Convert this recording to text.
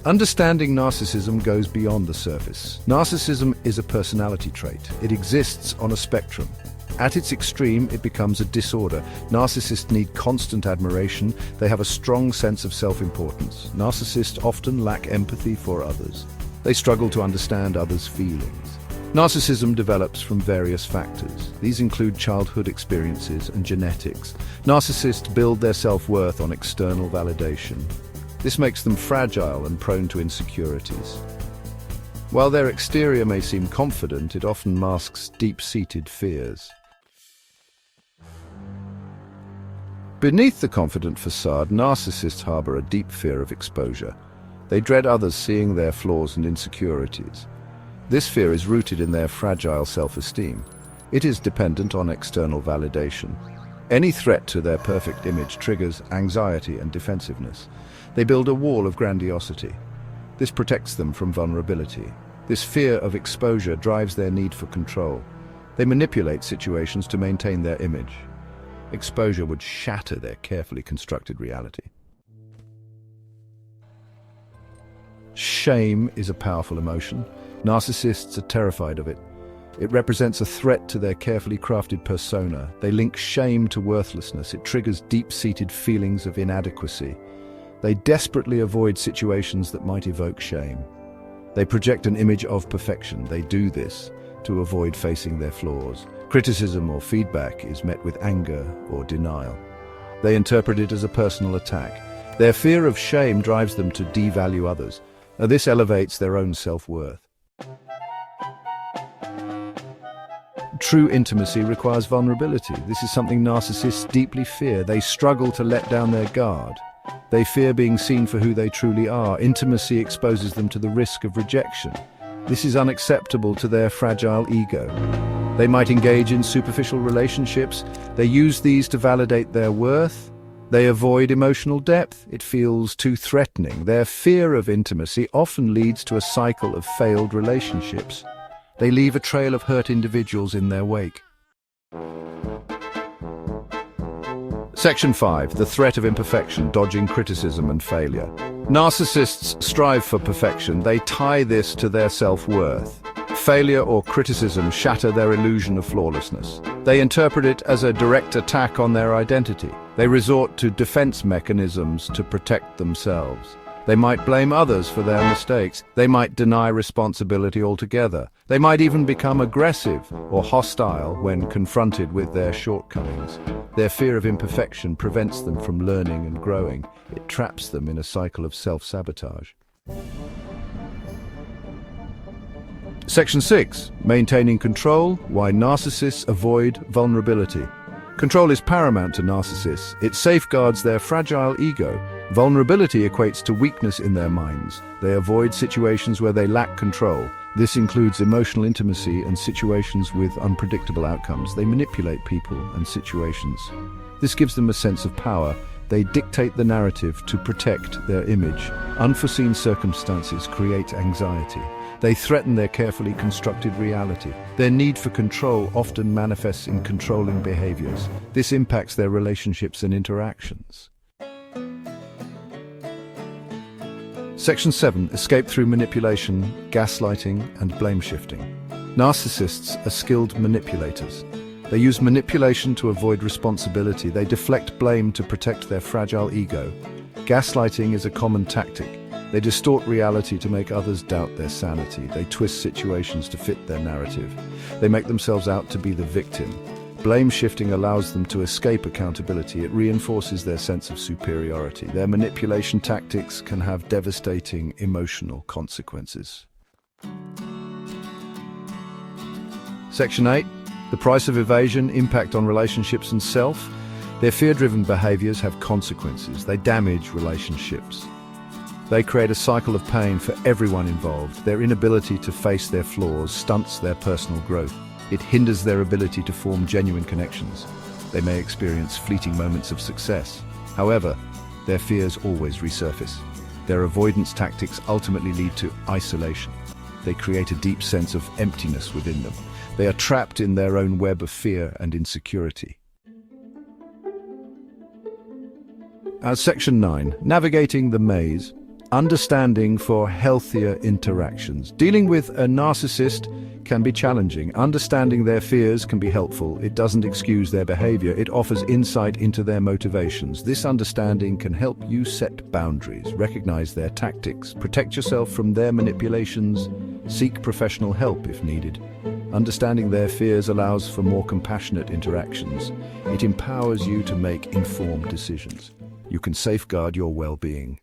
Understanding narcissism goes beyond the surface. Narcissism is a personality trait. It exists on a spectrum. At its extreme, it becomes a disorder. Narcissists need constant admiration. They have a strong sense of self-importance. Narcissists often lack empathy for others. They struggle to understand others' feelings. Narcissism develops from various factors. These include childhood experiences and genetics. Narcissists build their self-worth on external validation. This makes them fragile and prone to insecurities. While their exterior may seem confident, it often masks deep-seated fears. Beneath the confident facade, narcissists harbor a deep fear of exposure. They dread others seeing their flaws and insecurities. This fear is rooted in their fragile self-esteem. It is dependent on external validation. Any threat to their perfect image triggers anxiety and defensiveness. They build a wall of grandiosity. This protects them from vulnerability. This fear of exposure drives their need for control. They manipulate situations to maintain their image. Exposure would shatter their carefully constructed reality. Shame is a powerful emotion. Narcissists are terrified of it. It represents a threat to their carefully crafted persona. They link shame to worthlessness. It triggers deep-seated feelings of inadequacy. They desperately avoid situations that might evoke shame. They project an image of perfection. They do this to avoid facing their flaws. Criticism or feedback is met with anger or denial. They interpret it as a personal attack. Their fear of shame drives them to devalue others. This elevates their own self-worth. True intimacy requires vulnerability. This is something narcissists deeply fear. They struggle to let down their guard. They fear being seen for who they truly are. Intimacy exposes them to the risk of rejection. This is unacceptable to their fragile ego. They might engage in superficial relationships. They use these to validate their worth. They avoid emotional depth. It feels too threatening. Their fear of intimacy often leads to a cycle of failed relationships. They leave a trail of hurt individuals in their wake. Section 5. The threat of imperfection, dodging criticism and failure. Narcissists strive for perfection. They tie this to their self-worth. Failure or criticism shatter their illusion of flawlessness. They interpret it as a direct attack on their identity. They resort to defense mechanisms to protect themselves. They might blame others for their mistakes. They might deny responsibility altogether. They might even become aggressive or hostile when confronted with their shortcomings. Their fear of imperfection prevents them from learning and growing. It traps them in a cycle of self-sabotage. Section 6. Maintaining control, why narcissists avoid vulnerability. Control is paramount to narcissists. It safeguards their fragile ego. Vulnerability equates to weakness in their minds. They avoid situations where they lack control. This includes emotional intimacy and situations with unpredictable outcomes. They manipulate people and situations. This gives them a sense of power. They dictate the narrative to protect their image. Unforeseen circumstances create anxiety. They threaten their carefully constructed reality. Their need for control often manifests in controlling behaviors. This impacts their relationships and interactions. Section 7. Escape through manipulation, gaslighting and blame-shifting. Narcissists are skilled manipulators. They use manipulation to avoid responsibility. They deflect blame to protect their fragile ego. Gaslighting is a common tactic. They distort reality to make others doubt their sanity. They twist situations to fit their narrative. They make themselves out to be the victim. Blame-shifting allows them to escape accountability. It reinforces their sense of superiority. Their manipulation tactics can have devastating emotional consequences. Section 8. The price of evasion, impact on relationships and self. Their fear-driven behaviors have consequences. They damage relationships. They create a cycle of pain for everyone involved. Their inability to face their flaws stunts their personal growth. It hinders their ability to form genuine connections. They may experience fleeting moments of success. However, their fears always resurface. Their avoidance tactics ultimately lead to isolation. They create a deep sense of emptiness within them. They are trapped in their own web of fear and insecurity. Section 9. Navigating the maze. Understanding for healthier interactions. Dealing with a narcissist can be challenging. Understanding their fears can be helpful. It doesn't excuse their behavior. It offers insight into their motivations. This understanding can help you set boundaries, recognize their tactics, protect yourself from their manipulations, seek professional help if needed. Understanding their fears allows for more compassionate interactions. It empowers you to make informed decisions. You can safeguard your well-being.